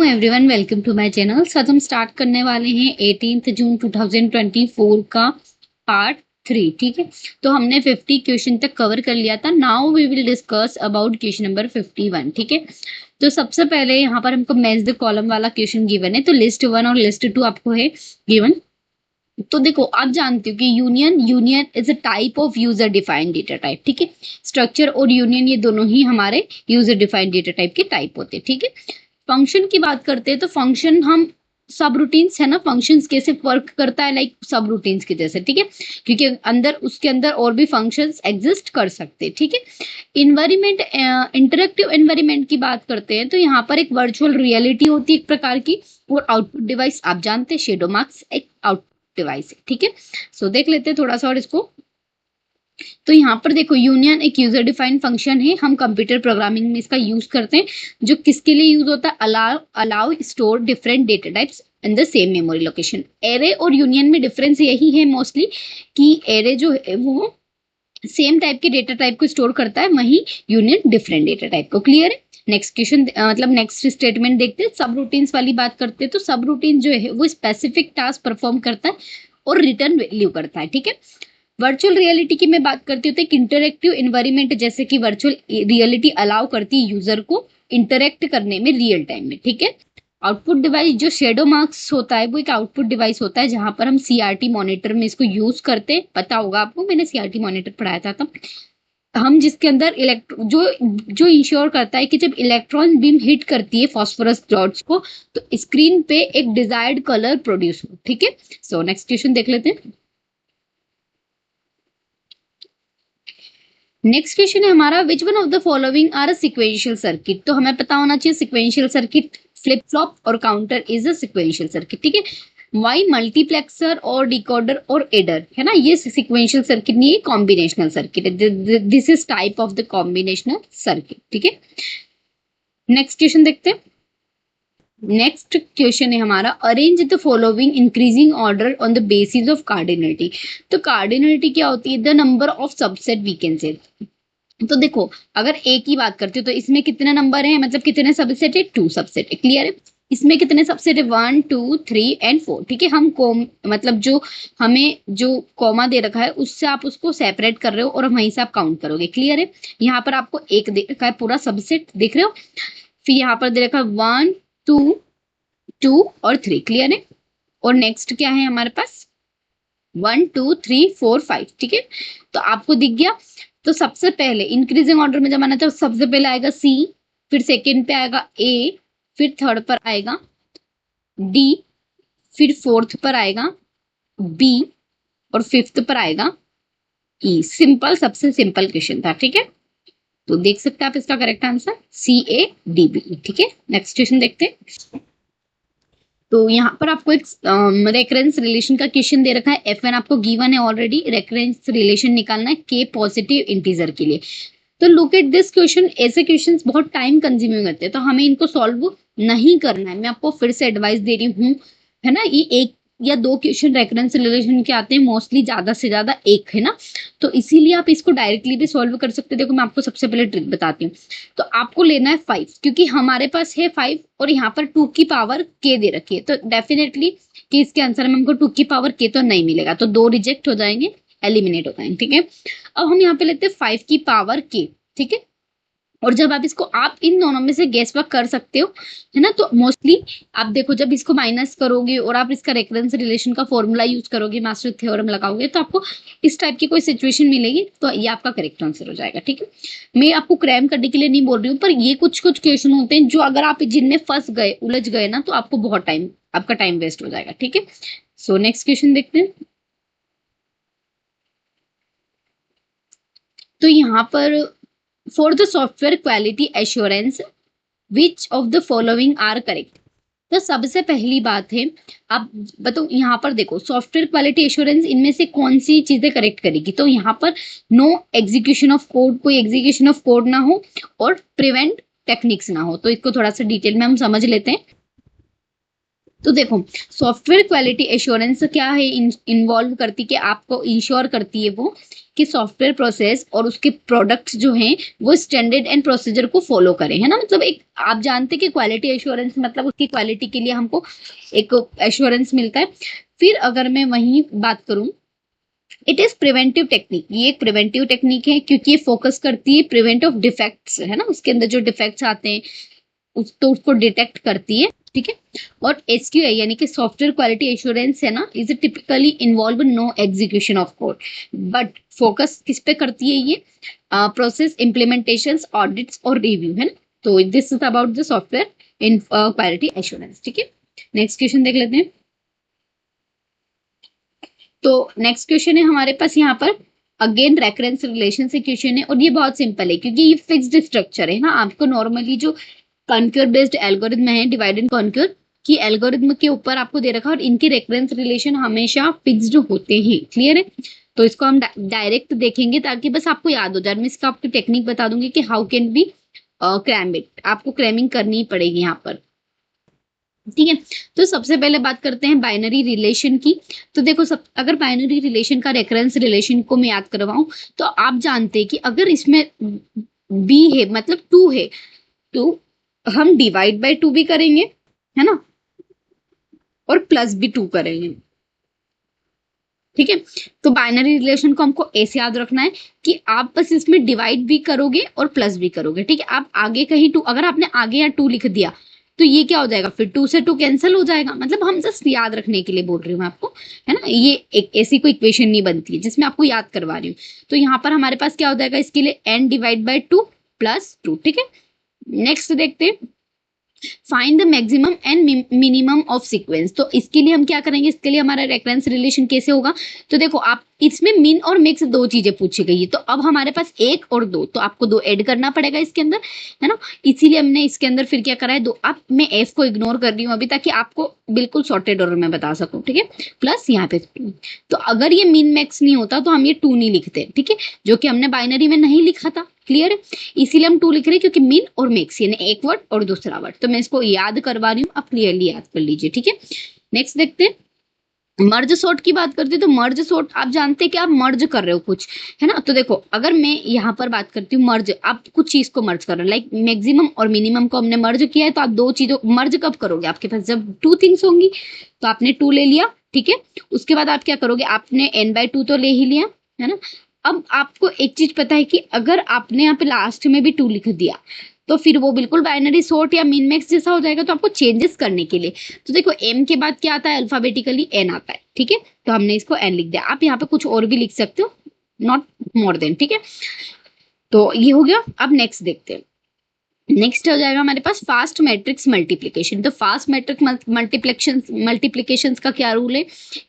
Everyone, welcome to my channel. आज हम start करने वाले हैं 18 जून 2024 का पार्ट 3। ठीक है, तो हमने 50 क्वेश्चन तक कवर कर लिया था। Now we will discuss about question number 51। ठीक है, तो सबसे पहले यहाँ पर हमको मैच द कॉलम वाला क्वेश्चन गिवन है, तो लिस्ट 1 और लिस्ट 2 आपको है गिवन। तो देखो, आप जानते हो कि union is a type of user defined data type. ठीक है, स्ट्रक्चर और यूनियन ये दोनों ही हमारे यूजर डिफाइंड डेटा टाइप के टाइप होते हैं। ठीक है, फंक्शन की बात करते हैं तो फंक्शन हम सब रूटीन्स है ना, फंक्शंस कैसे वर्क करता है लाइक सब रूटीन्स के जैसे। ठीक है, क्योंकि अंदर उसके अंदर और भी फंक्शंस एग्जिस्ट कर सकते हैं। ठीक है, इन्वायरमेंट, इंटरेक्टिव एनवायरमेंट की बात करते हैं तो यहाँ पर एक वर्चुअल रियलिटी होती है एक प्रकार की, और आउटपुट डिवाइस आप जानते हैं शेडो मार्क्स एक आउटपुट डिवाइस है। ठीक है, सो देख लेते हैं थोड़ा सा और इसको। तो यहाँ पर देखो, यूनियन एक यूजर डिफाइंड फंक्शन है, हम कंप्यूटर प्रोग्रामिंग में इसका यूज करते हैं। जो किसके लिए यूज होता है? Allow store different data types in the same memory location. Array और यूनियन में डिफरेंस यही है मोस्टली कि एरे जो है वो सेम टाइप के डेटा टाइप को स्टोर करता है, वहीं यूनियन डिफरेंट डेटा टाइप को। क्लियर है? नेक्स्ट क्वेश्चन मतलब नेक्स्ट स्टेटमेंट देखते हैं। सब रूटीन्स वाली बात करते हैं तो सब रूटीन जो है वो स्पेसिफिक टास्क परफॉर्म करता है और रिटर्न वैल्यू करता है। ठीक है, वर्चुअल रियलिटी की मैं बात करती हूँ तो एक इंटरेक्टिव एनवायरनमेंट, जैसे कि वर्चुअल रियलिटी अलाउ करती है यूजर को इंटरेक्ट करने में रियल टाइम में। ठीक है, आउटपुट डिवाइस जो शेडो मार्क्स होता है वो एक आउटपुट डिवाइस होता है जहां पर हम सीआरटी मॉनिटर में इसको यूज करते हैं। पता होगा आपको, मैंने सीआरटी मॉनिटर पढ़ाया था तब। हम जिसके अंदर जो इंश्योर करता है कि जब इलेक्ट्रॉन बीम हिट करती है फास्फोरस डॉट्स को तो स्क्रीन पे एक डिजायर्ड कलर प्रोड्यूस हो। ठीक है, सो नेक्स्ट क्वेश्चन देख लेते हैं। नेक्स्ट क्वेश्चन है हमारा, which one of the following are a sequential circuit. तो हमें पता होना चाहिए सिक्वेंशियल सर्किट, फ्लिप फ्लॉप और counter is a sequential circuit. ठीक है, वाई मल्टीप्लेक्सर और डिकोडर और एडर है ना, ये सिक्वेंशियल सर्किट नहीं है, कॉम्बिनेशनल सर्किट है। This is type of the combinational circuit. ठीक है, नेक्स्ट क्वेश्चन देखते हैं। नेक्स्ट क्वेश्चन है हमारा, arrange the following increasing order on the basis of cardinality. तो कार्डिनलिटी क्या होती है? The number of subset we can say. तो देखो, अगर ए की बात करते हो तो इसमें कितने नंबर हैं, मतलब कितने सबसेट है? 2 सबसेट है। क्लियर है? इसमें कितने सबसेट है? 1 2 3 एंड 4। ठीक है, हम मतलब जो हमें जो कॉमा दे रखा है उससे आप उसको सेपरेट कर रहे हो और वहीं से आप काउंट करोगे। क्लियर है? यहाँ पर आपको एक दे रखा है पूरा सबसेट, देख रहे हो? फिर यहाँ पर दे रखा है 1 2 2 और 3। क्लियर है? और नेक्स्ट क्या है हमारे पास? 1 2 3 4 5। ठीक है, तो आपको दिख गया। तो सबसे पहले इंक्रीजिंग ऑर्डर में जब आना तो सबसे पहले आएगा सी, फिर सेकंड पे आएगा ए, फिर थर्ड पर आएगा डी, फिर फोर्थ पर आएगा बी और फिफ्थ पर आएगा ई। सिंपल, सबसे सिंपल क्वेश्चन था। ठीक है, तो देख सकते हैं आप इसका correct answer C A D B. ठीक है, नेक्स्ट क्वेश्चन देखते हैं। तो यहाँ पर आपको एक रेफरेंस रिलेशन का क्वेश्चन दे रखा है। F1 आपको गिवन है ऑलरेडी, रेफरेंस रिलेशन निकालना है K पॉजिटिव इंटीजर के लिए। तो लुक एट दिस क्वेश्चन, ऐसे क्वेश्चंस बहुत टाइम कंज्यूमिंग होते हैं तो हमें इनको सॉल्व नहीं करना है। मैं आपको फिर से एडवाइस दे रही हूँ, है ना। ये 1 या 2 क्वेश्चन रेफरेंस रिलेशन के आते हैं, मोस्टली ज्यादा से ज्यादा 1 है ना, तो इसीलिए आप इसको डायरेक्टली भी सॉल्व कर सकते हैं। देखो, मैं आपको सबसे पहले ट्रिक बताती हूँ। तो आपको लेना है 5, क्योंकि हमारे पास है 5 और यहाँ पर 2 की पावर k दे रखी है, तो डेफिनेटली कि इसके आंसर में हमको 2 की पावर k तो नहीं मिलेगा, तो 2 रिजेक्ट हो जाएंगे, एलिमिनेट हो जाएंगे। ठीक है, अब हम यहाँ पे लेते हैं 5 की पावर k। ठीक है, और जब आप इसको, आप इन दोनों में से गेस वर्क कर सकते हो, है ना। तो मोस्टली आप देखो, जब इसको माइनस करोगे और आप इसका रेफरेंस रिलेशन का फॉर्मूला यूज करोगे, मास्टर थ्योरम लगाओगे, तो आपको इस टाइप की कोई सिचुएशन मिलेगी, तो ये आपका करेक्ट आंसर हो जाएगा। ठीक है, मैं आपको क्रैम करने के लिए नहीं बोल रही हूँ, पर ये कुछ कुछ क्वेश्चन होते हैं जो अगर आप जिनमें फंस गए, उलझ गए ना, तो आपको बहुत टाइम, आपका टाइम वेस्ट हो जाएगा। ठीक है, सो नेक्स्ट क्वेश्चन देखते हैं। तो यहाँ पर for the software quality assurance which of the following are correct. तो सबसे पहली बात है, आप बताओ, यहाँ पर देखो सॉफ्टवेयर क्वालिटी एश्योरेंस, इनमें से कौन सी चीजें करेक्ट करेगी? तो यहाँ पर नो एग्जीक्यूशन ऑफ कोड, कोई एग्जीक्यूशन ऑफ कोड ना हो और प्रिवेंट टेक्निक्स ना हो। तो इसको थोड़ा सा डिटेल में हम समझ लेते हैं। तो देखो सॉफ्टवेयर क्वालिटी एश्योरेंस क्या है, इन्वॉल्व करती कि आपको इंश्योर करती है वो कि सॉफ्टवेयर प्रोसेस और उसके प्रोडक्ट्स जो हैं वो स्टैंडर्ड एंड प्रोसीजर को फॉलो करें, है ना। मतलब एक आप जानते हैं कि क्वालिटी एश्योरेंस मतलब उसकी क्वालिटी के लिए हमको एक एश्योरेंस मिलता है। फिर अगर मैं वही बात करूं, इट इज प्रिवेंटिव टेक्निक, ये एक प्रिवेंटिव टेक्निक है क्योंकि ये फोकस करती है प्रिवेंट ऑफ डिफेक्ट्स, है ना, उसके अंदर जो डिफेक्ट्स आते हैं तो उसको डिटेक्ट करती है, ठीक है। और एसक्यूआई यानी कि सॉफ्टवेयर क्वालिटी एश्योरेंस है ना, is typically involve no execution of code, but focus किस पे करती है ये, प्रोसेस इम्प्लीमेंटेशन, ऑडिट्स और रिव्यू, है ना। तो this is about the software in quality assurance, ठीक है। नेक्स्ट क्वेश्चन देख लेते हैं। तो नेक्स्ट क्वेश्चन है हमारे पास यहाँ पर अगेन रेकरेंस रिलेशन से क्वेश्चन है, और ये बहुत सिंपल है क्योंकि ये फिक्स्ड स्ट्रक्चर है ना। आपको नॉर्मली जो कॉन्क्योर बेस्ड एल्गोरिथम है, डिवाइड एंड कॉन्क्योर की एल्गोरिथम के ऊपर आपको दे रखा है और इनके रेकरेंस रिलेशन हमेशा फिक्स्ड होते हैं, क्लियर है। तो इसको हम डायरेक्ट देखेंगे ताकि बस आपको याद हो जाए। मैं इसका आपको टेक्निक बता दूंगी कि how can be cram it, आपको क्रैमिंग करनी ही पड़ेगी यहाँ पर, ठीक है। तो सबसे पहले बात करते हैं बाइनरी रिलेशन की। तो देखो अगर बाइनरी रिलेशन का रेकरेंस रिलेशन को मैं याद करवाऊं तो आप जानते हैं कि अगर इसमें बी है मतलब टू है तो हम डिवाइड बाय टू भी करेंगे, है ना, और प्लस भी टू करेंगे, ठीक है। तो बाइनरी रिलेशन को हमको ऐसे याद रखना है कि आप बस इसमें डिवाइड भी करोगे और प्लस भी करोगे, ठीक है। आप आगे कहीं टू, अगर आपने आगे या टू लिख दिया तो ये क्या हो जाएगा, फिर टू से टू कैंसिल हो जाएगा। मतलब हम जस्ट याद रखने के लिए बोल रही हूँ आपको, है ना। ये एक ऐसी कोई इक्वेशन नहीं बनती है जिसमें आपको याद करवा रही हूँ। तो यहाँ पर हमारे पास क्या हो जाएगा इसके लिए, N divide by two plus two, ठीक है। नेक्स्ट देखते हैं, find the maximum and minimum of sequence. तो इसके लिए हम क्या करेंगे, इसके लिए हमारा रेफरेंस रिलेशन कैसे होगा। तो देखो आप इसमें मिन और मैक्स दो चीजें पूछी गई है, तो अब हमारे पास एक और दो, तो आपको दो ऐड करना पड़ेगा इसके अंदर, है ना। इसीलिए हमने इसके अंदर फिर क्या करा है, दो। अब मैं एफ को इग्नोर कर रही हूँ अभी ताकि आपको बिल्कुल सॉर्टेड ऑर्डर में बता सकूं, ठीक है। प्लस यहाँ पे टू, तो अगर ये मिन मैक्स नहीं होता तो हम ये टू नहीं लिखते, ठीक है, जो कि हमने बाइनरी में नहीं लिखा था, क्लियर है। इसीलिए हम टू लिख रहे हैं क्योंकि मिन और मैक्स यानी एक वर्ड और दूसरा वर्ड, तो मैं इसको याद करवा रही हूँ, आप क्लियरली याद कर लीजिए, ठीक है। नेक्स्ट देखते हैं, मर्ज सॉर्ट की बात करते हैं। तो मर्ज सॉर्ट आप जानते हैं कि आप मर्ज कर रहे हो कुछ, है ना। तो देखो अगर मैं यहाँ पर बात करती हूँ मर्ज, आप कुछ चीज को मर्ज कर रहे हो, लाइक मैक्सिमम और मिनिमम को हमने मर्ज किया है, तो आप दो चीजों मर्ज कब करोगे, आपके पास जब टू थिंग्स होंगी। तो आपने टू ले लिया, ठीक है। उसके बाद आप क्या करोगे, आपने n बाय टू तो ले ही लिया, है ना। अब आपको एक चीज पता है कि अगर आपने यहाँ पे लास्ट में भी टू लिख दिया तो फिर वो बिल्कुल बाइनरी सॉर्ट या मिन मैक्स जैसा हो जाएगा। तो आपको चेंजेस करने के लिए, तो देखो m के बाद क्या आता है, अल्फाबेटिकली n आता है, ठीक है। तो हमने इसको n लिख दिया, आप यहाँ पे कुछ और भी लिख सकते हो, नॉट मोर देन, ठीक है। तो ये हो गया। अब नेक्स्ट देखते हैं, नेक्स्ट हो जाएगा हमारे पास फास्ट मैट्रिक्स मल्टीप्लिकेशन। तो फास्ट मैट्रिक्स मल्टीप्लिकेशन का क्या रूल है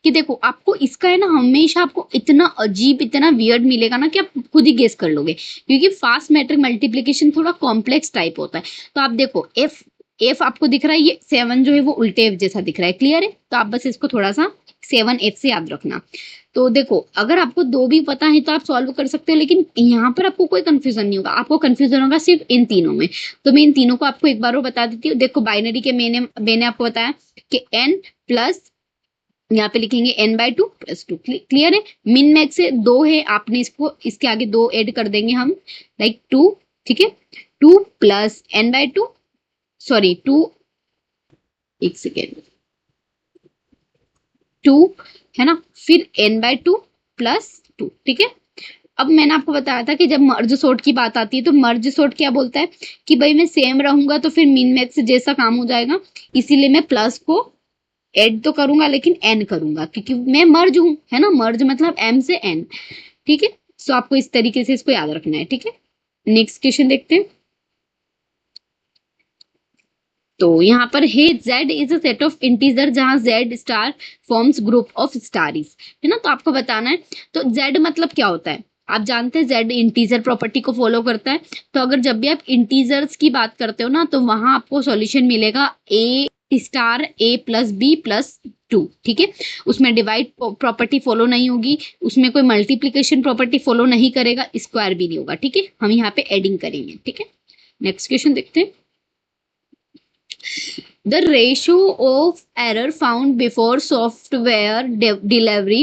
कि देखो आपको इसका है ना, हमेशा आपको इतना अजीब इतना वियर्ड मिलेगा ना कि आप खुद ही गेस कर लोगे, क्योंकि फास्ट मैट्रिक मल्टीप्लिकेशन थोड़ा कॉम्प्लेक्स टाइप होता है। तो आप देखो एफ आपको दिख रहा है, ये 7 जो है वो उल्टे एफ जैसा दिख रहा है, क्लियर है। तो आप बस इसको थोड़ा सा 7 एफ से याद रखना। तो देखो अगर आपको दो भी पता है तो आप सॉल्व कर सकते हो, लेकिन यहाँ पर आपको कोई कंफ्यूजन नहीं होगा, आपको कंफ्यूजन होगा सिर्फ इन तीनों में। तो मैं इन तीनों को आपको एक बार और बता देती हूँ। देखो बाइनरी के मैंने आपको बताया कि n प्लस, यहाँ पे लिखेंगे n by two plus two, clear है। मिन मैक्स से दो है, आपने इसको इसके आगे दो ऐड कर देंगे हम, लाइक टू, ठीक है। Two plus n by two, sorry two, एक सेकेंड, टू, है ना, फिर n by two plus two, ठीक है। अब मैंने आपको बताया था कि जब मर्ज सॉर्ट की बात आती है तो मर्ज सॉर्ट क्या बोलता है कि भाई मैं सेम रहूंगा तो फिर मिन मैक्स जैसा काम हो जाएगा, इसीलिए मैं प्लस को ऐड तो करूंगा लेकिन n करूंगा क्योंकि मैं मर्ज हूं, है ना। मर्ज मतलब m से n, ठीक है। सो आपको इस तरीके से इसको याद रखना है, ठीक है। नेक्स्ट क्वेश्चन देखते हैं। तो यहाँ पर है z is a set of integer जहां z star forms group of स्टारीज, है ना। तो आपको बताना है, तो z मतलब क्या होता है, आप जानते हैं z इंटीजर प्रॉपर्टी को फॉलो करता है। तो अगर जब भी आप इंटीजर्स की बात करते हो ना तो वहां आपको सॉल्यूशन मिलेगा a star a plus b plus two, ठीक है। उसमें डिवाइड प्रॉपर्टी फॉलो नहीं होगी, उसमें कोई मल्टीप्लीकेशन प्रॉपर्टी फॉलो नहीं करेगा, स्क्वायर भी नहीं होगा, ठीक है। हम यहाँ पे एडिंग करेंगे, ठीक है। नेक्स्ट क्वेश्चन देखते हैं। The ratio of error found before software delivery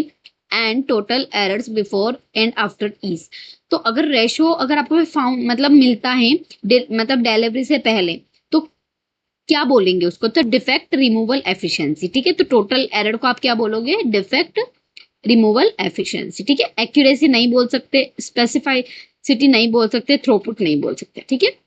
and total errors before and after is. तो अगर रेशियो अगर आपको फाउंड मतलब मिलता है मतलब डिलीवरी से पहले, तो क्या बोलेंगे उसको? तो डिफेक्ट रिमूवल एफिशिएंसी, ठीक है। तो टोटल एरर को आप क्या बोलोगे? डिफेक्ट रिमूवल एफिशिएंसी, ठीक है। एक्यूरेसी नहीं बोल सकते, स्पेसिफिसिटी नहीं बोल सकते, थ्रूपुट नहीं बोल सकते, ठीक है।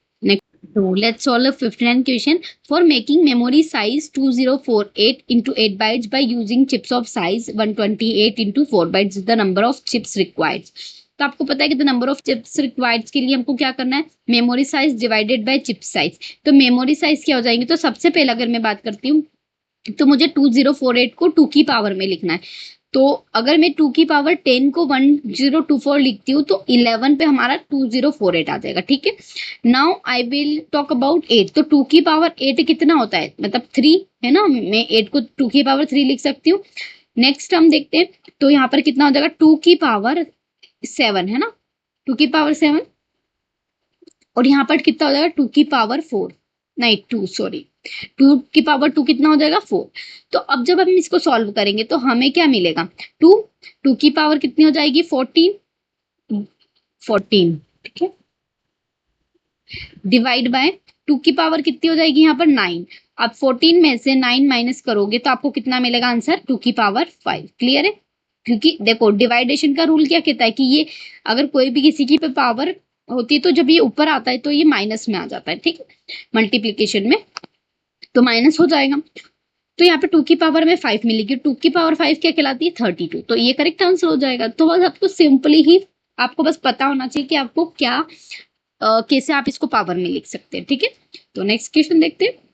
So let's solve a 59 question. For making memory size 2048 into 8 bytes by using chips of size 128 into 4 bytes, the number of chips required. तो आपको पता है कि the number of chips required के लिए हमको क्या करना है? Memory size divided bye chip size. तो मेमोरी साइज क्या हो जाएंगे? तो सबसे पहले अगर मैं बात करती हूँ तो मुझे 2048 को 2 की पावर में लिखना है। तो अगर मैं 2 की पावर 10 को 1024 लिखती हूँ तो 11 पे हमारा 2048 आ जाएगा, ठीक है। Now I will talk about 8। तो 2 की पावर 8 कितना होता है? मतलब 3 है ना, मैं 8 को 2 की पावर 3 लिख सकती हूँ। नेक्स्ट हम देखते हैं, तो यहाँ पर कितना हो जाएगा? 2 की पावर 7 है ना, 2 की पावर 7। और यहाँ पर कितना हो जाएगा? 2 की पावर 4, नहीं 2 सॉरी, 2 की पावर 2 कितना हो जाएगा? 4। तो अब जब हम इसको सॉल्व करेंगे तो हमें क्या मिलेगा? 2 की पावर कितनी हो जाएगी? 14, ठीक है, डिवाइड बाय 2 की पावर कितनी हो जाएगी यहाँ पर? 9। अब 14 में से 9 माइनस करोगे तो आपको कितना मिलेगा आंसर? 2 की पावर 5। क्लियर है? क्योंकि देखो डिवाइडेशन का रूल क्या कहता है कि ये अगर कोई भी किसी की पावर होती है तो जब ये ऊपर आता है तो ये माइनस में आ जाता है, ठीक है, मल्टीप्लीकेशन में तो माइनस हो जाएगा। तो यहाँ पे 2 की पावर में 5 मिलेगी। 2 की पावर 5 क्या कहलाती है? 32। तो ये करेक्ट आंसर हो जाएगा। तो बस आपको सिंपली ही आपको बस पता होना चाहिए कि आपको क्या कैसे आप इसको पावर में लिख सकते हैं, ठीक है। तो नेक्स्ट क्वेश्चन देखते हैं।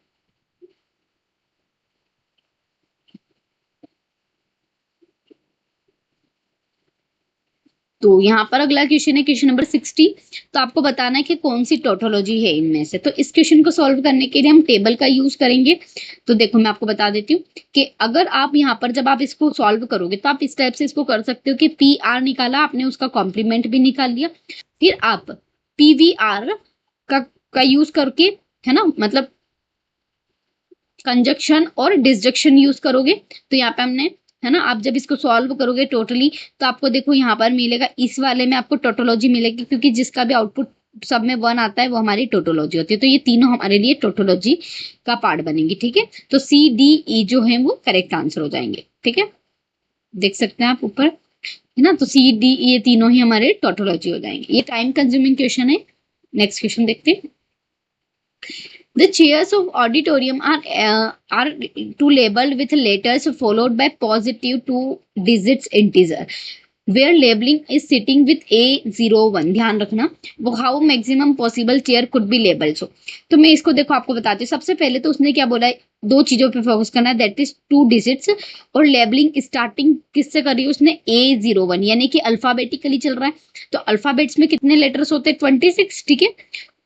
तो यहाँ पर अगला क्वेश्चन है क्वेश्चन नंबर 60। तो आपको बताना है कि कौन सी टोटोलॉजी है इनमें से। तो इस क्वेश्चन को सॉल्व करने के लिए हम टेबल का यूज करेंगे। तो देखो मैं आपको बता देती हूँ कि अगर आप यहाँ पर जब आप इसको सॉल्व करोगे तो आप इस टाइप से इसको कर सकते हो कि पी आर निकाला आपने, उसका कॉम्प्लीमेंट भी निकाल लिया, फिर आप पीवीआर का यूज करके, है ना, मतलब कंजक्शन और डिसजक्शन यूज करोगे। तो यहाँ पे हमने, है ना, आप जब इसको सॉल्व करोगे टोटली तो आपको देखो यहाँ पर मिलेगा, इस वाले में आपको टोटोलॉजी मिलेगी क्योंकि जिसका भी आउटपुट सब में 1 आता है वो हमारी टोटोलॉजी होती है। तो ये तीनों हमारे लिए टोटोलॉजी का पार्ट बनेंगे, ठीक है। तो सी डी ई जो है वो करेक्ट आंसर हो जाएंगे, ठीक है, देख सकते हैं आप ऊपर, है ना। तो सी डी ये तीनों ही हमारे टोटोलॉजी हो जाएंगे। ये टाइम कंज्यूमिंग क्वेश्चन है। नेक्स्ट क्वेश्चन देखते हैं। The chairs of auditorium are to labeled with letters followed by positive 2 digits integer, where labeling is sitting with A01। ध्यान रखना वो how maximum possible chair could be labeled। so तो मैं इसको देखो आपको बताती हूँ। सबसे पहले तो उसने क्या बोला है, 2 चीजों पे फोकस करना है, दैट इज 2 डिजिट्स। और लेबलिंग स्टार्टिंग किससे करी है उसने? A01, यानी कि अल्फाबेटिकली चल रहा है। तो अल्फाबेट्स में कितने लेटर्स होते हैं? 26, ठीक है।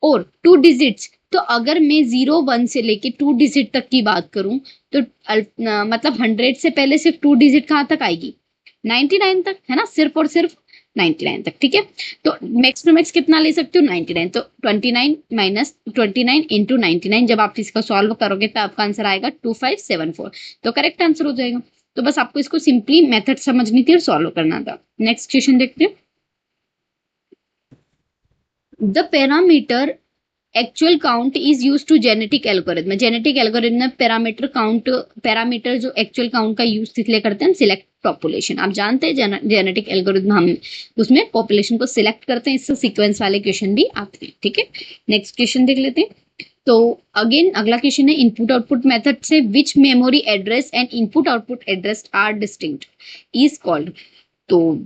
और 2 डिजिट्स, तो अगर मैं 0 1 से लेके 2 डिजिट तक की बात करूं तो मतलब 100 से पहले सिर्फ 2 डिजिट कहां तक आएगी? 99 तक, है ना, सिर्फ और सिर्फ 99 तक, ठीक है। तो मैक्स टू मैक्स कितना ले सकते हो? 99। तो 29 माइनस 29 इंटू 99 जब आप इसका सॉल्व करोगे तो आपका आंसर आएगा 2574। तो करेक्ट आंसर हो जाएगा। तो बस आपको इसको सिंपली मेथड समझनी थी और सॉल्व करना था। नेक्स्ट क्वेश्चन देखते हैं। The parameter actual count is use to genetic algorithm. Genetic algorithm में पैरामीटर काउंट, पैरामीटर जो एक्चुअल काउंट का यूज इसलिए करते हैं हम सिलेक्ट पॉपुलेशन। आप जानते हैं जेनेटिक एल्गोरिथम हम उसमें पॉपुलेशन को सिलेक्ट करते हैं। इससे सीक्वेंस वाले क्वेश्चन भी आते हैं, ठीक है। नेक्स्ट क्वेश्चन देख लेते हैं। तो अगेन अगला क्वेश्चन है इनपुट आउटपुट मेथड से which memory address and input output address are distinct is called. तो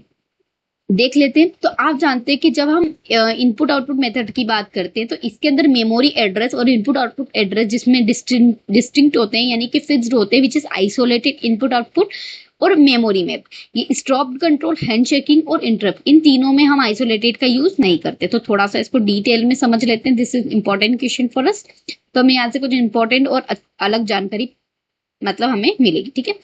देख लेते हैं। तो आप जानते हैं कि जब हम इनपुट आउटपुट मेथड की बात करते हैं तो इसके अंदर मेमोरी एड्रेस और इनपुट आउटपुट एड्रेस जिसमें डिस्टिंक्ट होते हैं, यानी कि फिक्स्ड होते हैं, which is isolated input output और मेमोरी मैप। ये स्टॉप कंट्रोल, हैंडशेकिंग और इंटरप्ट, इन तीनों में हम आइसोलेटेड का यूज नहीं करते। तो थोड़ा सा इसको डिटेल में समझ लेते हैं। This is important question for us. तो हमें यहाँ से कुछ इंपॉर्टेंट और अलग जानकारी मतलब हमें मिलेगी, ठीक है।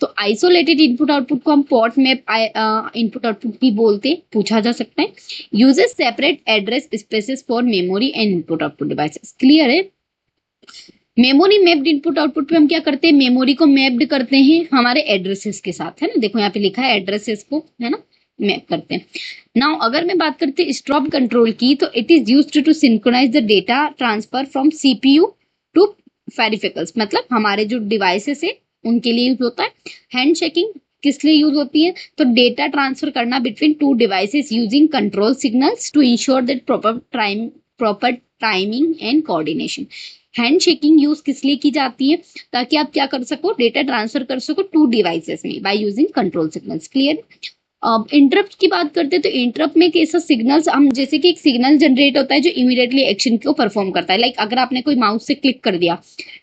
तो आइसोलेटेड इनपुट आउटपुट को हम पोर्ट मैप इनपुट आउटपुट भी बोलते हैं, पूछा जा सकता है। Uses separate address spaces for memory and input output devices. Clear है? मेमोरी मैप्ड इनपुट आउटपुट पे हम क्या करते हैं, मेमोरी को मैप्ड करते हैं हमारे एड्रेसेस के साथ, है ना, देखो यहाँ पे लिखा है एड्रेसेस को, है ना, मैप करते हैं। नाउ अगर मैं बात करते हैं स्टॉप कंट्रोल की, तो it is used to synchronize the data transfer from CPU to peripherals, मतलब हमारे जो डिवाइसेस है उनके लिए यूज होता है। हैंड शेकिंग किस लिए यूज होती है, तो डेटा ट्रांसफर करना between two devices using control signals to ensure that proper timing and coordination. Handshaking use किस लिए की जाती है, ताकि आप क्या कर सको, डेटा ट्रांसफर कर सको टू डिवाइसेस में by using control signals. Clear. अब इंटरप्ट की बात करते हैं, तो इंटरप्ट में कैसा सिग्नल्स, हम जैसे कि एक सिग्नल जनरेट होता है जो इमीडिएटली एक्शन को परफॉर्म करता है, लाइक अगर आपने कोई माउस से क्लिक कर दिया,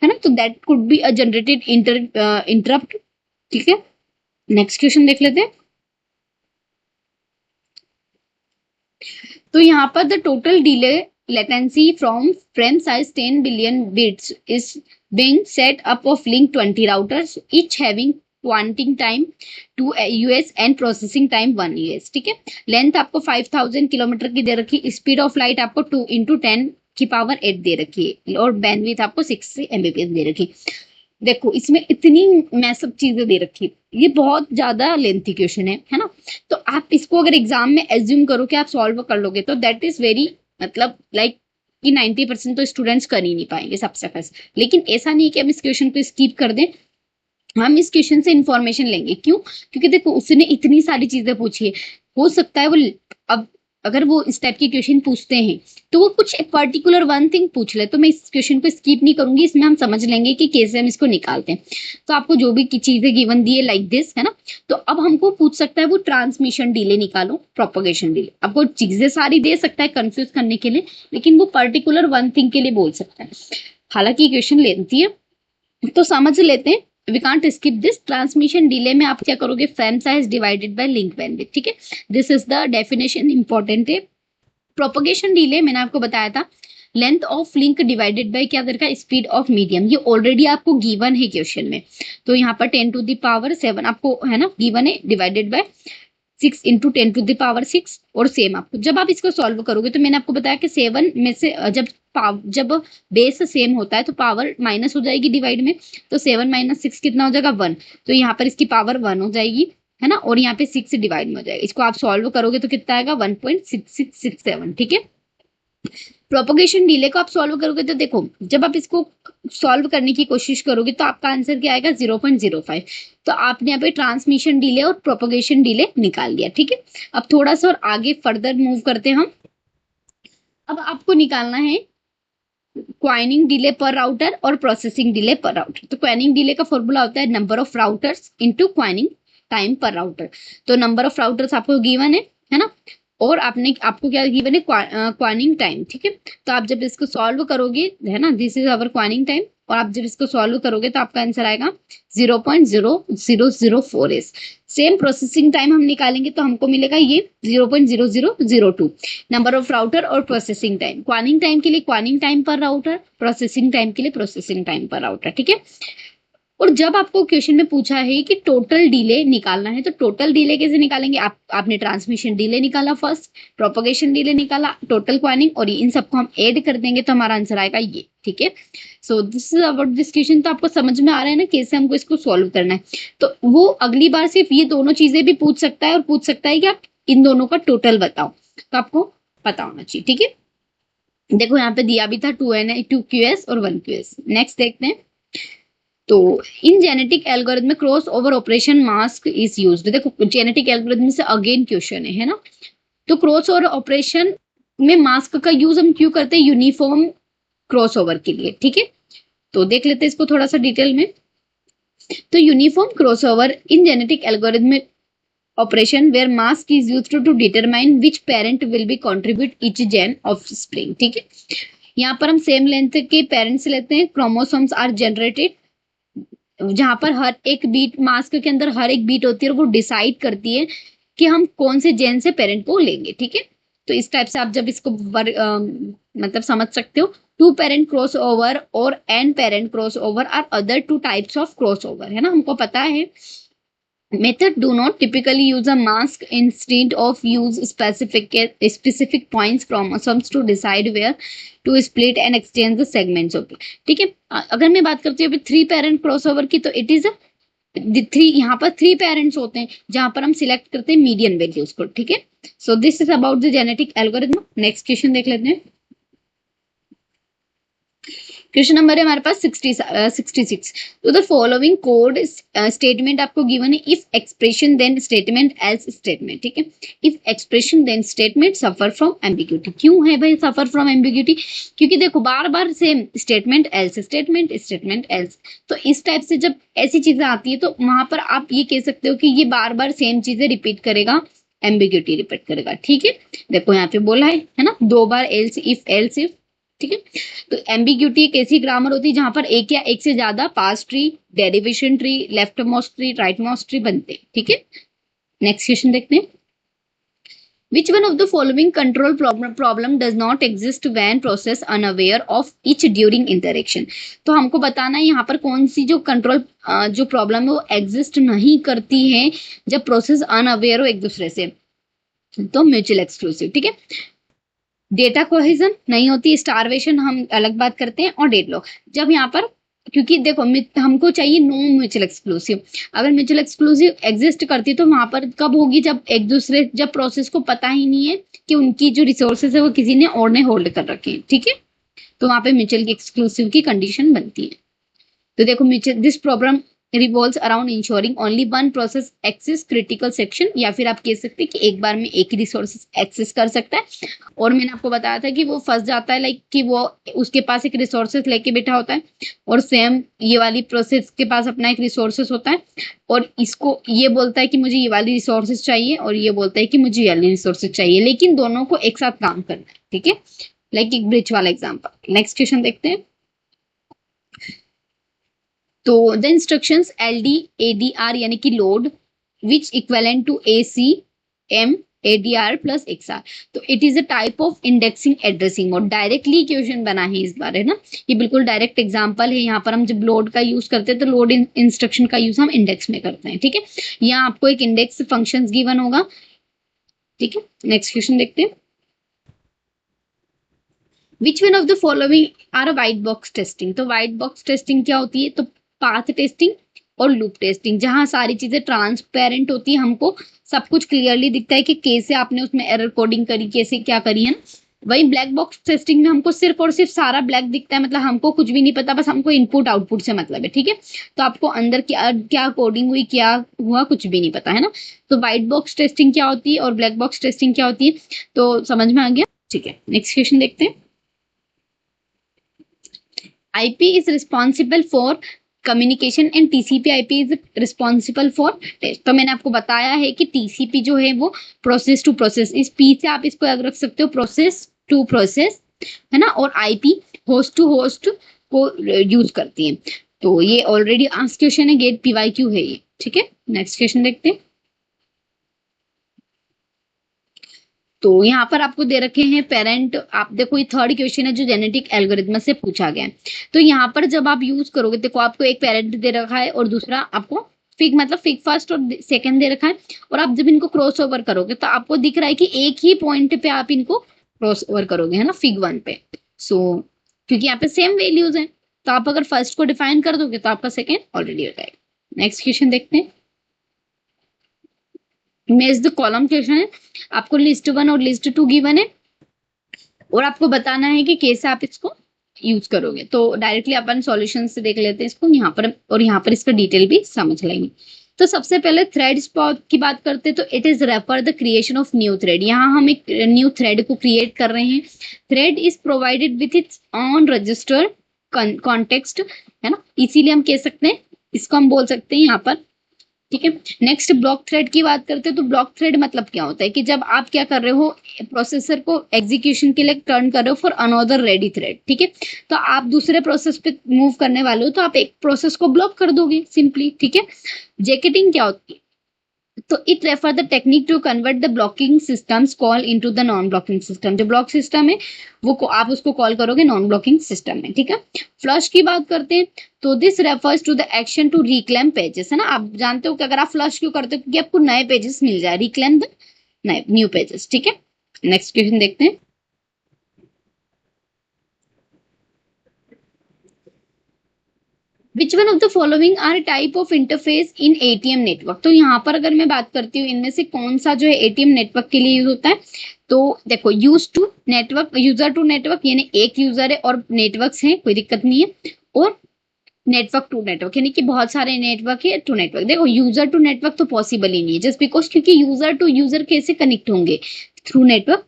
है ना, तो that could be a generated interrupt. ठीक है, नेक्स्ट क्वेश्चन देख लेते हैं। तो यहाँ पर the total delay latency from frame size 10 billion bits is being set up of link 20 routers, each having quanting time 2 US and processing time 1 US। ठीक है, लेंथ आपको 5000 किलोमीटर की दे रखी, स्पीड ऑफ लाइट आपको 2 into 10 की power 8 दे रखी है, और बैंडविड्थ आपको 6 Mbps दे रखी। देखो इसमें इतनी मैसअप चीजें दे रखी है, ये बहुत ज्यादा लेंथी क्वेश्चन है ना। तो आप इसको अगर एग्जाम में एज्यूम करो कि आप सॉल्व कर लोगे, तो दैट इज वेरी, मतलब लाइक कि 90% तो स्टूडेंट्स कर ही नहीं पाएंगे सबसे फर्स्ट। लेकिन ऐसा नहीं कि हम इस क्वेश्चन को स्किप कर दें, हम इस क्वेश्चन से इंफॉर्मेशन लेंगे। क्यों, क्योंकि देखो उसने इतनी सारी चीजें पूछी है, हो सकता है वो अब अगर वो इस टाइप के क्वेश्चन पूछते हैं तो वो कुछ पर्टिकुलर वन थिंग पूछ ले, तो मैं इस क्वेश्चन को स्किप नहीं करूंगी, इसमें हम समझ लेंगे कि कैसे हम इसको निकालते हैं। तो आपको जो भी चीजें गिवन दी है लाइक दिस, है ना, तो अब हमको पूछ सकता है वो ट्रांसमिशन डिले निकालो, प्रोपोगेशन डिले, आपको चीजें सारी दे सकता है कंफ्यूज करने के लिए, लेकिन वो पर्टिकुलर वन थिंग के लिए बोल सकता है। हालांकि क्वेश्चन लेती है तो समझ लेते हैं, we can't skip this. Transmission delay में आप क्या करोगे, frame size divided by link bandwidth. ठीक है, this is the definition, important है। प्रोपोगेशन डिले मैंने आपको बताया था, length of link divided by क्या दरका, स्पीड ऑफ मीडियम, ये ऑलरेडी आपको गिवन है क्वेश्चन में। तो यहाँ पर 10 to the power 7 आपको, है ना, गिवन है, divided by 6 into 10 to the power 6। और सेम आपको जब आप इसको सॉल्व करोगे, तो मैंने आपको बताया कि 7 में से जब बेस सेम होता है तो पावर माइनस हो जाएगी डिवाइड में, तो 7 - 6 कितना हो जाएगा, 1। तो यहाँ पर इसकी पावर 1 हो जाएगी, है ना, और यहाँ पे 6 डिवाइड में हो जाएगा। इसको आप सॉल्व करोगे तो कितना आएगा, 1.6667। ठीक है, प्रोपोगेशन डिले को आप सॉल्व करोगे तो देखो जब आप इसको सॉल्व करने की कोशिश करोगे तो आपका आंसर क्या आएगा, 0.05। तो आपने यहाँ पे ट्रांसमिशन डिले और प्रोपोगेशन डिले निकाल लिया। ठीक है, अब थोड़ा सा और आगे फर्दर मूव करते हैं हम। अब आपको निकालना है क्वाइनिंग डिले पर राउटर और प्रोसेसिंग डिले पर राउटर। तो क्वाइनिंग डिले का फॉर्मूला होता है number of routers into coining time पर राउटर। तो नंबर ऑफ राउटर्स आपको गिवन है ना, और आपको क्या गिवन है, क्वाइनिंग टाइम। ठीक है, तो आप जब इसको सॉल्व करोगे, है ना, this is our coining time, और आप जब इसको सॉल्व करोगे तो आपका आंसर आएगा 0.0004s। सेम प्रोसेसिंग टाइम हम निकालेंगे तो हमको मिलेगा ये 0.0002। नंबर ऑफ राउटर और प्रोसेसिंग टाइम, क्वाइनिंग टाइम के लिए क्वाइनिंग टाइम पर राउटर, प्रोसेसिंग टाइम के लिए प्रोसेसिंग टाइम पर राउटर। ठीक है, और जब आपको क्वेश्चन में पूछा है कि टोटल डिले निकालना है, तो टोटल डिले कैसे निकालेंगे, आपने ट्रांसमिशन डिले निकाला फर्स्ट, प्रोपोगेशन डिले निकाला, टोटल क्वाइनिंग, और इन सबको हम ऐड कर देंगे तो हमारा आंसर आएगा ये। ठीक है, so this is about this question. तो आपको समझ में आ रहा है ना कैसे हमको इसको सॉल्व करना है। तो वो अगली बार सिर्फ ये दोनों चीजें भी पूछ सकता है, और पूछ सकता है कि आप इन दोनों का टोटल बताओ, तो आपको पता होना चाहिए। ठीक है, देखो यहाँ पे दिया भी था 2QS और 1QS। नेक्स्ट देखते हैं। तो इन जेनेटिक एल्गोरिथम में cross over operation mask is used. देखो जेनेटिक एल्गोरिथम से अगेन क्वेश्चन है ना, तो क्रॉस ओवर ऑपरेशन में मास्क का यूज हम क्यों करते हैं, यूनिफॉर्म क्रॉस ओवर के लिए। ठीक है, तो देख लेते हैं इसको थोड़ा सा डिटेल में। तो uniform crossover in genetic algorithm operation where mask is used to determine which parent will be contribute each gene offspring. ठीक है, यहाँ पर हम सेम लेंथ के पेरेंट्स लेते हैं, क्रोमोसोम्स आर जनरेटेड, जहां पर हर एक बीट, मास्क के अंदर हर एक बीट होती है और वो डिसाइड करती है कि हम कौन से जेन से पेरेंट को लेंगे। ठीक है, तो इस टाइप से आप जब इसको मतलब समझ सकते हो। 2 पेरेंट क्रॉस ओवर और n parent crossover are other 2 types of crossover, है ना, हमको पता है Method do not typically use a mask, instead of use specific points chromosomes to decide where to split and exchange the segments of. ठीक है, अगर मैं बात करती हूँ थ्री पेरेंट क्रॉसओवर की, तो इट इज थ्री, यहाँ पर थ्री पेरेंट्स होते हैं जहां पर हम सिलेक्ट करते हैं मीडियन वैल्यूज को। ठीक है, so this is about the genetic algorithm. Next question देख लेते हैं। क्वेश्चन नंबर है हमारे पास 66। तो द फॉलोइंग कोड स्टेटमेंट आपको गिवन है, if expression then statement else statement. ठीक है, if expression then statement suffer from ambiguity. क्यों है भाई सफर फ्रॉम एम्बिग्यूटी? क्योंकि देखो बार बार same statement else statement statement else, तो इस टाइप से जब ऐसी चीजें आती है तो वहां पर आप ये कह सकते हो कि ये बार बार सेम चीजें रिपीट करेगा, एम्बिग्यूटी रिपीट करेगा। ठीक है, देखो यहाँ पे बोला है ना, दो बार एल्स इफ। ठीक है, तो एम्बिग्यूटी एक ऐसी ग्रामर होती है जहां पर एक या एक से ज्यादा past tree, derivation tree, left most tree, right most tree बनते हैं। ठीक है, नेक्स्ट क्वेश्चन देखते हैं। Which one of the following control problem does not exist when process unaware of each during interaction? तो हमको बताना है यहाँ पर कौन सी जो कंट्रोल जो प्रॉब्लम है वो एग्जिस्ट नहीं करती है जब प्रोसेस अनअवेयर हो एक दूसरे से। तो म्यूचुअल एक्सक्लूसिव। ठीक है, डेटा कोहेजन नहीं होती, स्टारवेशन हम अलग बात करते हैं, और डेडलॉक। जब यहाँ पर क्योंकि देखो हमको चाहिए नो म्यूचुअल एक्सक्लूसिव। अगर म्यूचुअल एक्सक्लूसिव एग्जिस्ट करती तो वहां पर कब होगी? जब एक दूसरे, जब प्रोसेस को पता ही नहीं है कि उनकी जो रिसोर्सेज है वो किसी ने और ने होल्ड कर रखे हैं। ठीक है, तो वहां पे म्यूचुअल एक्सक्लूसिव की कंडीशन बनती है। तो देखो mutual this problem revolves around ensuring only one process access critical section, या फिर आप कह सकते हैं कि एक बार में एक ही रिसोर्सेस एक्सेस कर सकता है। और मैंने आपको बताया था कि वो फंस जाता है, लाइक कि वो उसके पास एक रिसोर्सेस लेके बैठा होता है और सेम ये वाली प्रोसेस के पास अपना एक रिसोर्सेस होता है, और इसको ये बोलता है कि मुझे ये वाली रिसोर्सेस चाहिए और ये बोलता है कि मुझे ये वाली रिसोर्सेस चाहिए, लेकिन दोनों को एक साथ काम करना है। ठीक है, लाइक एक ब्रिज वाला एग्जाम्पल। नेक्स्ट क्वेश्चन देखते हैं। तो द इंस्ट्रक्शंस LD ADR यानी कि load which equivalent to AC M ADR plus XR, तो it is a type of indexing addressing mode. Directly question बना है इस बार, है ना, ये बिल्कुल डायरेक्ट एग्जांपल है। यहाँ पर हम जब लोड का यूज करते हैं तो लोड इंस्ट्रक्शन का यूज हम इंडेक्स में करते हैं। ठीक है, यहाँ आपको एक इंडेक्स फंक्शन गिवन होगा। ठीक है, नेक्स्ट क्वेश्चन देखते हैं। Which one of the following are a white box testing? तो व्हाइट बॉक्स टेस्टिंग क्या होती है? तो पाथ टेस्टिंग और लूप टेस्टिंग, जहां सारी चीजें ट्रांसपेरेंट होती है, हमको सब कुछ क्लियरली दिखता है कि कैसे आपने उसमें एरर कोडिंग करी, कैसे क्या करी, है ना। वही ब्लैक बॉक्स टेस्टिंग में हमको सिर्फ और सिर्फ सारा ब्लैक दिखता है, मतलब हमको कुछ भी नहीं पता, बस हमको इनपुट आउटपुट से मतलब है। ठीक है, तो आपको अंदर क्या क्या कोडिंग हुई, क्या हुआ, कुछ भी नहीं पता, है ना। तो व्हाइट बॉक्स टेस्टिंग क्या होती है और ब्लैक बॉक्स टेस्टिंग क्या होती है, तो समझ में आ गया। ठीक है, नेक्स्ट क्वेश्चन देखते हैं। IP is responsible for communication and TCP/IP is responsible for test। तो मैंने आपको बताया है कि TCP जो है वो प्रोसेस टू प्रोसेस, इस P से आप इसको याद रख सकते हो, प्रोसेस टू प्रोसेस, है ना, और IP होस्ट टू होस्ट को यूज करती है। तो ये ऑलरेडी आंसर क्वेश्चन है, गेट PYQ है ये। ठीक है, नेक्स्ट क्वेश्चन देखते हैं। तो यहाँ पर आपको दे रखे हैं पेरेंट, आप देखो ये थर्ड क्वेश्चन है जो जेनेटिक एल्गोरिथम से पूछा गया है। तो यहाँ पर जब आप यूज करोगे, देखो आपको एक पेरेंट दे रखा है और दूसरा आपको फिग, मतलब फिग फर्स्ट और सेकंड दे रखा है, और आप जब इनको क्रॉस ओवर करोगे तो आपको दिख रहा है कि एक ही पॉइंट पे आप इनको क्रॉस ओवर करोगे, है ना, फिग 1 पे। सो क्योंकि यहाँ पे सेम वैल्यूज है, तो आप अगर फर्स्ट को डिफाइन कर दोगे तो आपका सेकेंड ऑलरेडी हो जाएगा। नेक्स्ट क्वेश्चन देखते हैं। मैच द कॉलम क्वेश्चन है, आपको लिस्ट 1 और लिस्ट 2 गिवन है और आपको बताना है कि कैसे आप इसको यूज करोगे। तो डायरेक्टली अपन सॉल्यूशन से देख लेते हैं इसको यहाँ पर, और यहाँ पर इसका डिटेल भी समझ लेंगे। तो सबसे पहले थ्रेड स्पॉट की बात करते हैं, तो it is refer the creation of new thread. यहाँ हम एक न्यू थ्रेड को क्रिएट कर रहे हैं। Thread is provided with its on register context, है ना, इसीलिए हम कह सकते हैं, इसको हम बोल सकते हैं यहाँ पर। ठीक है, नेक्स्ट ब्लॉक थ्रेड की बात करते हैं। तो ब्लॉक थ्रेड मतलब क्या होता है कि जब आप क्या कर रहे हो, प्रोसेसर को एग्जीक्यूशन के लिए टर्न कर रहे हो फॉर अनदर रेडी थ्रेड। ठीक है, तो आप दूसरे प्रोसेस पे मूव करने वाले हो तो आप एक प्रोसेस को ब्लॉक कर दोगे सिंपली। ठीक है, जैकेटिंग क्या होती है? तो it refer the technique to convert the blocking systems call into the non blocking system. जो ब्लॉक सिस्टम है वो आप उसको कॉल करोगे नॉन ब्लॉकिंग सिस्टम में, ठीक है। फ्लश की बात करते हैं तो this refers to the action to reclaim pages, है ना। आप जानते हो कि अगर आप फ्लश क्यों करते हो, क्योंकि आपको नए पेजेस मिल जाए, रिक्लेम द न्यू पेजेस, ठीक है। नेक्स्ट क्वेश्चन देखते हैं। Which one of the following are type of interface in ATM network. तो यहाँ पर अगर मैं बात करती हूँ इनमें से कौन सा जो है एटीएम नेटवर्क के लिए यूज होता है, तो देखो use to network, user to network यानी एक यूजर है और नेटवर्क्स हैं, कोई दिक्कत नहीं है। और नेटवर्क टू नेटवर्क यानी कि बहुत सारे नेटवर्क है टू नेटवर्क। देखो यूजर टू नेटवर्क तो पॉसिबल ही नहीं है, जस्ट बिकॉज क्योंकि यूजर टू यूजर कैसे कनेक्ट होंगे, थ्रू नेटवर्क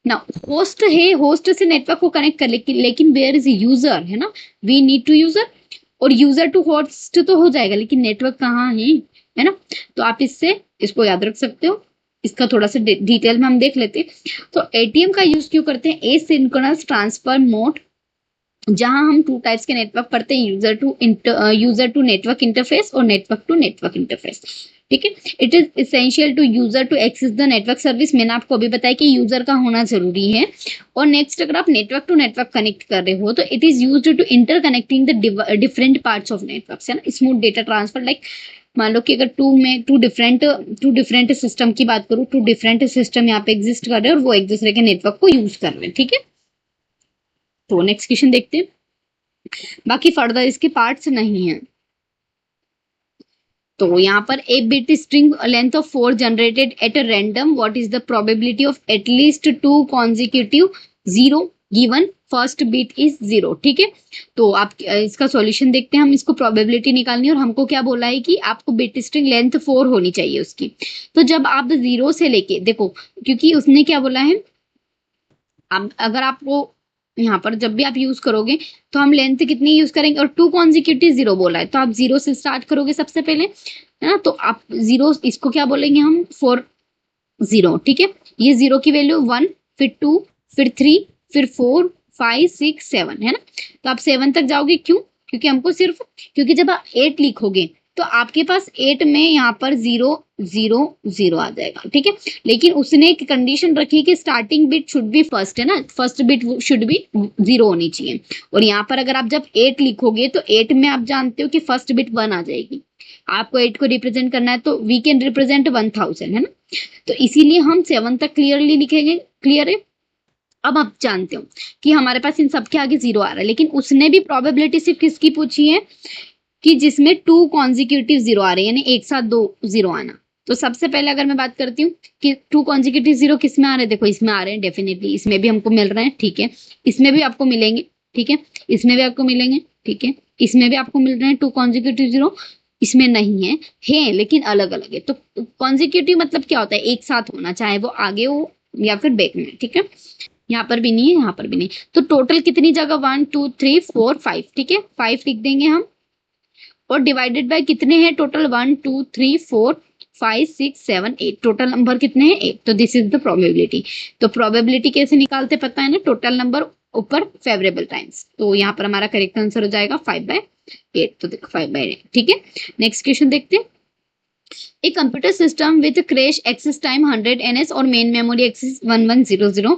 ना। होस्ट है, होस्ट से नेटवर्क को कनेक्ट कर, लेकिन वेयर इज यूजर, है ना, वी नीड टू यूजर। और यूजर टू होस्ट तो हो जाएगा, लेकिन नेटवर्क कहाँ है ना। तो आप इसको याद रख सकते हो। इसका थोड़ा सा डिटेल में हम देख लेते हैं। तो एटीएम का यूज क्यों करते हैं, एसिंक्रोनस ट्रांसफर मोड, जहां हम टू टाइप्स के नेटवर्क पढ़ते हैं, यूजर टू नेटवर्क इंटरफेस और नेटवर्क टू नेटवर्क इंटरफेस, ठीक है। It is essential to user to access the network service. मैंने आपको अभी बताया कि यूजर का होना जरूरी है। और नेक्स्ट, अगर आप नेटवर्क टू नेटवर्क कनेक्ट कर रहे हो तो it is used to interconnecting the different parts of network, है ना। स्मूथ डेटा ट्रांसफर, लाइक मान लो कि अगर टू डिफरेंट सिस्टम की बात करूँ, टू डिफरेंट सिस्टम यहाँ पे एग्जिस्ट कर रहे हैं और वो एक दूसरे के नेटवर्क को यूज कर रहे हैं, ठीक है। तो नेक्स्ट क्वेश्चन देखते हैं। बाकी फर्दर इसके पार्ट्स नहीं है। तो यहाँ पर ए bit string length of 4 generated at a random, what is the probability of at least 2 consecutive 0 given first bit is 0, ठीक है। तो आप इसका सॉल्यूशन देखते हैं। हम इसको प्रोबेबिलिटी निकालनी है और हमको क्या बोला है कि आपको बिट स्ट्रिंग लेंथ 4 होनी चाहिए उसकी। तो जब आप 0 से लेके देखो, क्योंकि उसने क्या बोला है, अगर आपको यहाँ पर जब भी आप यूज करोगे तो हम लेंथ कितनी यूज करेंगे, और 2 कॉन्जिक्यूटिव 0 बोला है तो आप 0 से स्टार्ट करोगे सबसे पहले, है ना। तो आप 0, इसको क्या बोलेंगे हम, 4 0, ठीक है। ये 0 की वैल्यू 1, फिर 2, फिर 3, फिर 4 5 6 7, है ना। तो आप 7 तक जाओगे, क्यों, क्योंकि हमको सिर्फ, क्योंकि जब आप 8 लिखोगे तो आपके पास 8 में यहाँ पर 0 0 0 आ जाएगा, ठीक है। लेकिन उसने एक कंडीशन रखी कि starting bit should be first, है ना, फर्स्ट बिट शुड बी 0 होनी चाहिए। और यहाँ पर अगर आप जब 8 लिखोगे तो 8 में आप जानते हो कि फर्स्ट बिट 1 आ जाएगी। आपको 8 को रिप्रेजेंट करना है तो वी कैन रिप्रेजेंट 1000, है ना। तो इसीलिए हम 7 तक क्लियरली लिखेंगे, क्लियर है। अब आप जानते हो कि हमारे पास इन सबके आगे 0 आ रहा है, लेकिन उसने भी प्रोबेबिलिटी सिर्फ किसकी पूछी है, कि जिसमें 2 कॉन्जिक्यूटिव 0 आ रहे हैं, यानी एक साथ 2 0 आना। तो सबसे पहले अगर मैं बात करती हूँ कि 2 कॉन्जिक्यूटिव 0 किस में आ रहे हैं, देखो इसमें आ रहे हैं, डेफिनेटली इसमें भी हमको मिल रहे हैं, ठीक है। इसमें भी आपको मिलेंगे, ठीक है। इसमें भी आपको मिलेंगे, ठीक है। इसमें भी आपको मिल रहे हैं 2 कॉन्जिक्यूटिव 0, इसमें नहीं है लेकिन अलग अलग है। तो कॉन्जिक्यूटिव मतलब क्या होता है, एक साथ होना, चाहे वो आगे हो या फिर बैक में, ठीक है। यहाँ पर भी नहीं है, यहाँ पर भी नहीं। तो टोटल कितनी जगह, 1 2 3 4 5, ठीक है। 5 लिख देंगे हम, और डिवाइडेड बाय कितने हैं टोटल, 1 2 3 4 5 6 7 8, टोटल नंबर कितने हैं 8। तो दिस इज द प्रोबेबिलिटी। तो प्रोबेबिलिटी कैसे निकालते पता है ना, टोटल नंबर ऊपर फेवरेबल टाइम्स। तो यहाँ पर हमारा करेक्ट आंसर हो जाएगा 5/8। तो देखो 5/8, ठीक है। नेक्स्ट क्वेश्चन देखते हैं। A computer system with cache access time 100 ns और main memory access 1100,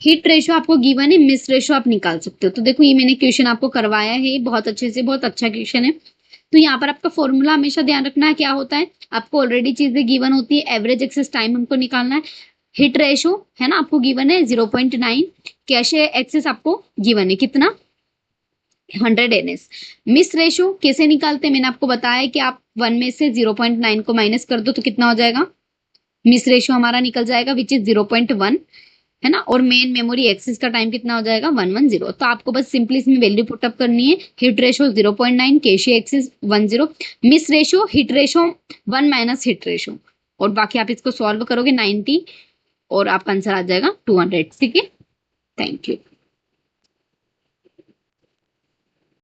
hit ratio आपको गिवन है, मिस रेशो आप निकाल सकते हो। तो देखो ये मैंने क्वेश्चन आपको करवाया है बहुत अच्छे से, बहुत अच्छा क्वेश्चन है। तो यहाँ पर आपका फॉर्मूला हमेशा ध्यान रखना है, क्या होता है, आपको ऑलरेडी चीजें गिवन होती है। एवरेज एक्सेस टाइम हमको निकालना है, हिट रेशो है ना आपको गिवन है 0.9, कैशे एक्सेस आपको गिवन है कितना, 100 ns। मिस रेशो कैसे निकालते हैं, मैंने आपको बताया कि आप 1 में से 0.9 को माइनस कर दो तो कितना हो जाएगा, मिस रेशो हमारा निकल जाएगा विच इज 0.1, है ना। और मेन मेमोरी एक्सेस का टाइम कितना हो जाएगा 110। तो आपको बस सिंपली इसमें वैल्यू पुटअप करनी है, hit ratio 0.9, cache access 10, miss ratio hit ratio 1 minus hit ratio, और बाकी आप इसको सॉल्व करोगे 90 और आपका आंसर आ जाएगा 200, ठीक है। Thank you.